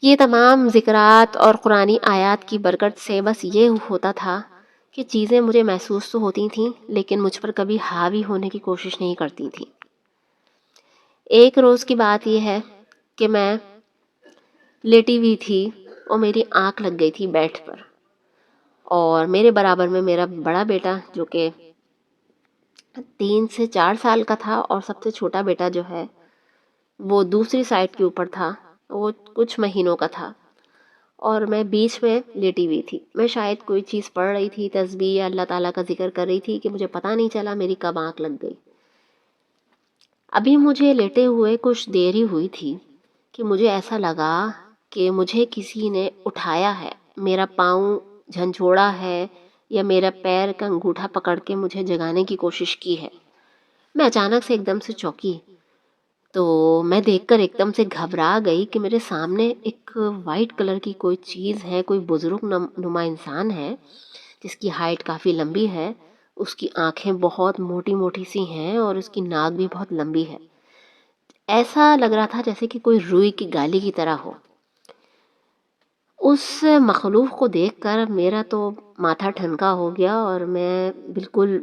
یہ تمام ذکرات اور قرآنی آیات کی برکت سے بس یہ ہوتا تھا کہ چیزیں مجھے محسوس تو ہوتی تھیں لیکن مجھ پر کبھی حاوی ہونے کی کوشش نہیں کرتی تھیں۔ ایک روز کی بات یہ ہے کہ میں لیٹی ہوئی تھی اور میری آنکھ لگ گئی تھی بیڈ پر، اور میرے برابر میں میرا بڑا بیٹا جو کہ 3 سے 4 سال کا تھا، اور سب سے چھوٹا بیٹا جو ہے وہ دوسری سائڈ کے اوپر تھا، وہ کچھ مہینوں کا تھا، اور میں بیچ میں لیٹی ہوئی تھی۔ میں شاید کوئی چیز پڑھ رہی تھی، تسبیح یا اللہ تعالیٰ کا ذکر کر رہی تھی کہ مجھے پتہ نہیں چلا میری کب آنکھ لگ گئی۔ ابھی مجھے لیٹے ہوئے کچھ دیر ہی ہوئی تھی کہ مجھے ایسا لگا کہ مجھے کسی نے اٹھایا ہے، میرا پاؤں جھنجھوڑا ہے یا میرا پیر کا انگوٹھا پکڑ کے مجھے جگانے کی کوشش کی ہے۔ میں اچانک سے ایک دم سے چونکی، تو میں دیکھ کر ایک دم سے گھبرا گئی کہ میرے سامنے ایک وائٹ کلر کی کوئی چیز ہے، کوئی بزرگ نما انسان ہے جس کی ہائٹ کافی لمبی ہے، اس کی آنکھیں بہت موٹی موٹی سی ہیں اور اس کی ناک بھی بہت لمبی ہے۔ ایسا لگ رہا تھا جیسے کہ کوئی روئی کی گالی کی طرح ہو۔ اس مخلوق کو دیکھ کر میرا تو ماتھا ٹھنکا ہو گیا اور میں بالکل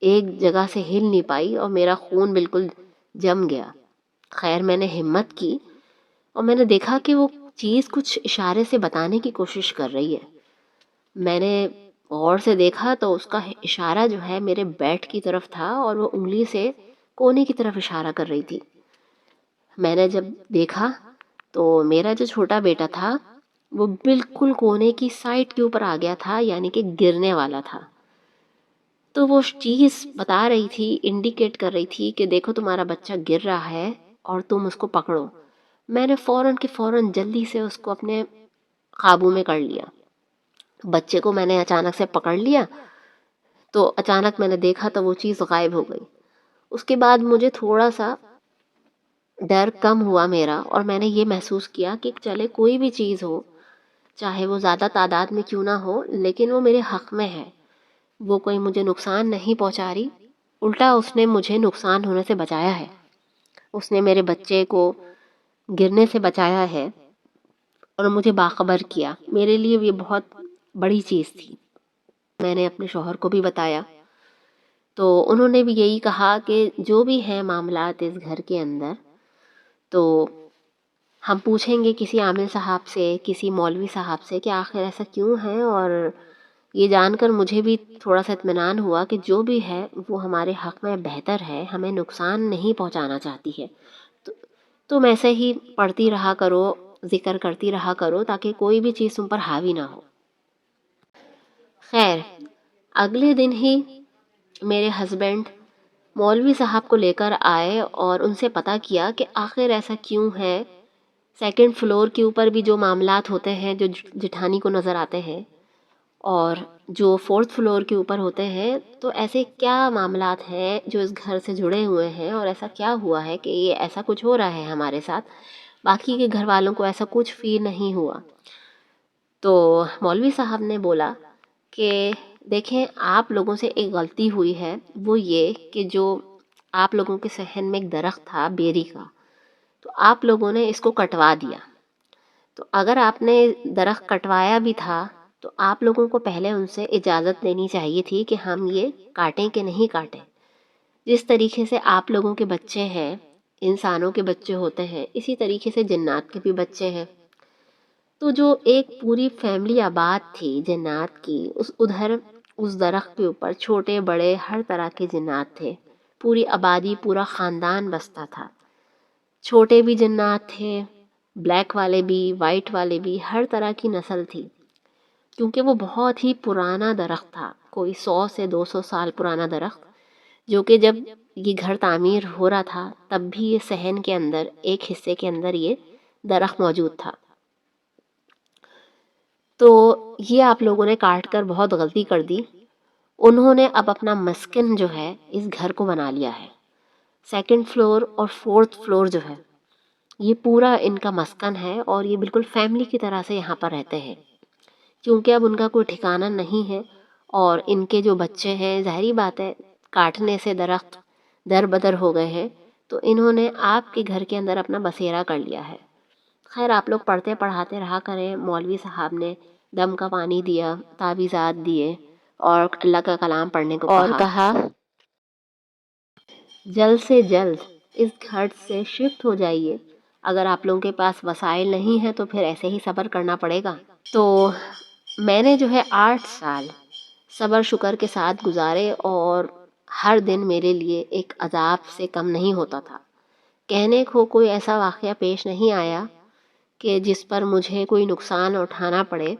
ایک جگہ سے ہل نہیں پائی اور میرا خون بالکل جم گیا۔ خیر میں نے ہمت کی اور میں نے دیکھا کہ وہ چیز کچھ اشارے سے بتانے کی کوشش کر رہی ہے۔ میں نے غور سے دیکھا تو اس کا اشارہ جو ہے میرے بیٹ کی طرف تھا اور وہ انگلی سے کونے کی طرف اشارہ کر رہی تھی۔ میں نے جب دیکھا تو میرا جو چھوٹا بیٹا تھا وہ بالکل کونے کی سائڈ کے اوپر آ گیا تھا، یعنی کہ گرنے والا تھا۔ تو وہ چیز بتا رہی تھی، انڈیکیٹ کر رہی تھی کہ دیکھو تمہارا بچہ گر رہا ہے اور تم اس کو پکڑو۔ میں نے فوراً کہ فوراً جلدی سے اس کو اپنے قابو میں کر لیا۔ بچے کو میں نے اچانک سے پکڑ لیا تو اچانک میں نے دیکھا تو وہ چیز غائب ہو گئی۔ اس کے بعد مجھے تھوڑا سا ڈر کم ہوا میرا، اور میں نے یہ محسوس کیا کہ چلے کوئی بھی چیز ہو، چاہے وہ زیادہ تعداد میں کیوں نہ ہو، لیکن وہ میرے حق میں ہے، وہ کوئی مجھے نقصان نہیں پہنچا رہی، الٹا اس نے مجھے نقصان ہونے سے بچایا ہے۔ اس نے میرے بچے کو گرنے سے بچایا ہے اور مجھے باخبر کیا۔ میرے لیے یہ بہت بڑی چیز تھی۔ میں نے اپنے شوہر کو بھی بتایا تو انہوں نے بھی یہی کہا کہ جو بھی ہیں معاملات اس گھر کے اندر، تو ہم پوچھیں گے کسی عامل صاحب سے، کسی مولوی صاحب سے کہ آخر ایسا کیوں ہے، اور یہ جان کر مجھے بھی تھوڑا سا اطمینان ہوا کہ جو بھی ہے وہ ہمارے حق میں بہتر ہے، ہمیں نقصان نہیں پہنچانا چاہتی ہے۔ تم ایسے ہی پڑھتی رہا کرو، ذکر کرتی رہا کرو تاکہ کوئی بھی چیز تم پر حاوی نہ ہو۔ خیر اگلے دن ہی میرے ہسبینڈ مولوی صاحب کو لے کر آئے اور ان سے پتہ کیا کہ آخر ایسا کیوں ہے، سیکنڈ فلور کے اوپر بھی جو معاملات ہوتے ہیں جو جٹھانی کو نظر آتے ہیں، اور جو فورتھ فلور کے اوپر ہوتے ہیں، تو ایسے کیا معاملات ہیں جو اس گھر سے جڑے ہوئے ہیں، اور ایسا کیا ہوا ہے کہ یہ ایسا کچھ ہو رہا ہے ہمارے ساتھ، باقی کے گھر والوں کو ایسا کچھ فیل نہیں ہوا۔ تو مولوی صاحب نے بولا کہ دیکھیں آپ لوگوں سے ایک غلطی ہوئی ہے، وہ یہ کہ جو آپ لوگوں کے صحن میں ایک درخت تھا بیری کا، تو آپ لوگوں نے اس کو کٹوا دیا۔ تو اگر آپ نے درخت کٹوایا بھی تھا تو آپ لوگوں کو پہلے ان سے اجازت لینی چاہیے تھی کہ ہم یہ کاٹیں کہ نہیں کاٹیں۔ جس طریقے سے آپ لوگوں کے بچے ہیں، انسانوں کے بچے ہوتے ہیں، اسی طریقے سے جنات کے بھی بچے ہیں۔ تو جو ایک پوری فیملی آباد تھی جنات کی، اس درخت کے اوپر چھوٹے بڑے ہر طرح کے جنات تھے، پوری آبادی پورا خاندان بستا تھا۔ چھوٹے بھی جنات تھے، بلیک والے بھی، وائٹ والے بھی، ہر طرح کی نسل تھی، کیونکہ وہ بہت ہی پرانا درخت تھا، کوئی 100 سے 200 سال پرانا درخت، جو کہ جب یہ گھر تعمیر ہو رہا تھا تب بھی یہ صحن کے اندر ایک حصے کے اندر یہ درخت موجود تھا۔ تو یہ آپ لوگوں نے کاٹ کر بہت غلطی کر دی۔ انہوں نے اب اپنا مسکن جو ہے اس گھر کو بنا لیا ہے۔ سیکنڈ فلور اور فورتھ فلور جو ہے یہ پورا ان کا مسکن ہے، اور یہ بالکل فیملی کی طرح سے یہاں پر رہتے ہیں، کیونکہ اب ان کا کوئی ٹھکانہ نہیں ہے، اور ان کے جو بچے ہیں ظاہری بات ہے کاٹنے سے درخت در بدر ہو گئے ہیں، تو انہوں نے آپ کے گھر کے اندر اپنا بسیرا کر لیا ہے۔ خیر آپ لوگ پڑھتے پڑھاتے رہا کریں. مولوی صاحب نے دم کا پانی دیا، تعویذات دیے اور اللہ کا کلام پڑھنے کو اور کہا جلد سے جلد اس گھر سے شفٹ ہو جائیے. اگر آپ لوگوں کے پاس وسائل نہیں ہیں تو پھر ایسے ہی صبر کرنا پڑے گا. تو میں نے جو ہے 8 سال صبر شکر کے ساتھ گزارے اور ہر دن میرے لیے ایک عذاب سے کم نہیں ہوتا تھا. کہنے کو کوئی ایسا واقعہ پیش نہیں آیا کہ جس پر مجھے کوئی نقصان اٹھانا پڑے،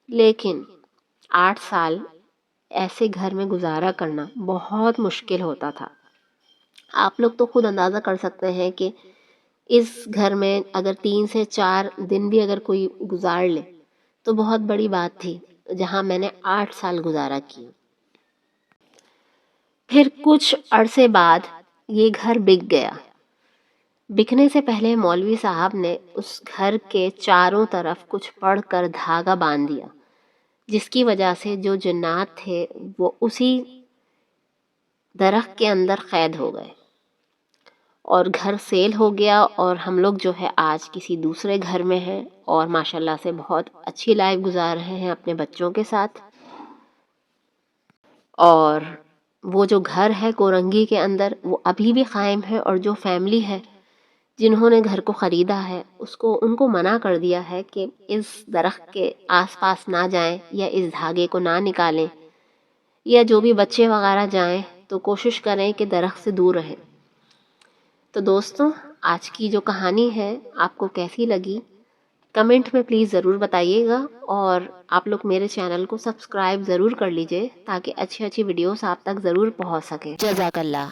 لیکن 8 سال ایسے گھر میں گزارا کرنا بہت مشکل ہوتا تھا. آپ لوگ تو خود اندازہ کر سکتے ہیں کہ اس گھر میں اگر 3 سے 4 دن بھی اگر کوئی گزار لے تو بہت بڑی بات تھی، جہاں میں نے 8 سال گزارا کی. پھر کچھ عرصے بعد یہ گھر بک گیا. بکنے سے پہلے مولوی صاحب نے اس گھر کے چاروں طرف کچھ پڑھ کر دھاگا باندھ دیا، جس کی وجہ سے جو جنات تھے وہ اسی درخت کے اندر قید ہو گئے اور گھر سیل ہو گیا. اور ہم لوگ جو ہے آج کسی دوسرے گھر میں ہیں اور ماشاءاللہ سے بہت اچھی لائف گزار رہے ہیں اپنے بچوں کے ساتھ. اور وہ جو گھر ہے کورنگی کے اندر وہ ابھی بھی قائم ہے، اور جو فیملی ہے جنہوں نے گھر کو خریدا ہے ان کو منع کر دیا ہے کہ اس درخت کے آس پاس نہ جائیں یا اس دھاگے کو نہ نکالیں، یا جو بھی بچے وغیرہ جائیں تو کوشش کریں کہ درخت سے دور رہیں. تو دوستوں، آج کی جو کہانی ہے آپ کو کیسی لگی کمنٹ میں پلیز ضرور بتائیے گا، اور آپ لوگ میرے چینل کو سبسکرائب ضرور کر لیجئے تاکہ اچھی اچھی ویڈیوز آپ تک ضرور پہنچ سکیں. جزاک اللہ.